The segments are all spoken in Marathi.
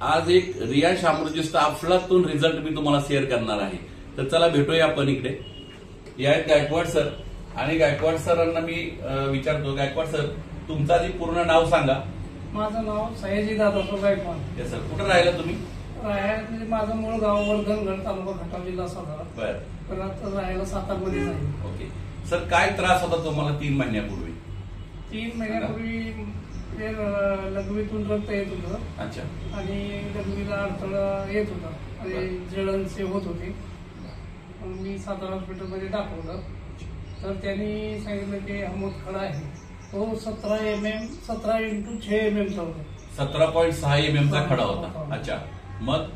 आज एक रियांश अमृतजीचा अफलातून रिझल्ट मी तुम्हाला शेअर करणार आहे. तर चला भेटूया आपण इकडे. या आहेत गायकवाड सर आणि गायकवाड सरांना मी विचारतो, गायकवाड सर तुमचं आधी पूर्ण नाव सांगा. माझं नाव सयाजी दादासाहेब गायकवाड. Yes sir. कुठं राहिला तुम्ही? म्हणजे माझं मूळ गाव वर्धनगड, तालुका खटाव, जिल्हा सातारा. बरं. पण आता राहायला सातारमध्ये आहे. ओके सर, काय त्रास होता तुम्हाला 3 महिन्यापूर्वी? 3 महिन्यापूर्वी लघवीतून रक्त येत होतं. अच्छा. आणि लघवीला अडथळा येत होता आणि जळणसे होत होते. मी सातारा हॉस्पिटलमध्ये दाखवलं तर त्यांनी सांगितलं की हा मूतखडा आहे. तो 17 mm 17 × 6 mm चा होता. 17.6 mm चा खडा होता. अच्छा. मग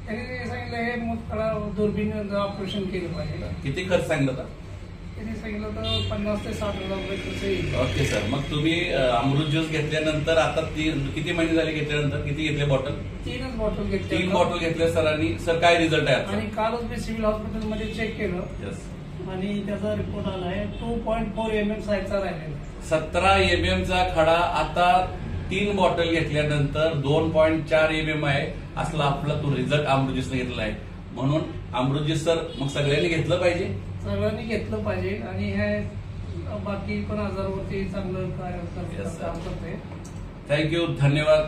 त्यांनी सांगितलं हे मूतखडा दुर्बीण ऑपरेशन केलं पाहिजे. किती खर्च सांगितलं होता? त्यांनी सांगितलं तर 50 ते 60 हजार रुपये खर्च येईल. Okay sir. मग तुम्ही अमृत ज्यूस घेतल्यानंतर आता किती महिने झाले घेतल्यानंतर? किती घेतले बॉटल? 3च बॉटल घेतल्या. 3 बॉटल घेतल्या सरांनी. सर काय रिझल्ट आहे? आणि कालच मी सिव्हिल हॉस्पिटलमध्ये चेक केलं आणि त्याचा रिपोर्ट आला आहे 2.4 mm साईजचा राहिलेला. 17 mm चा खडा आता 3 बॉटल घेतल्यानंतर 2.4 mm आहे. असला आपला तो रिझल्ट अमृतजीसने घेतला आहे. म्हणून अमृतजी सर मग सगळ्यांनी घेतलं पाहिजे. सगळ्यांनी घेतलं पाहिजे आणि हे बाकी पण आजारावरती चांगलं काम करते. थँक्यू. धन्यवाद.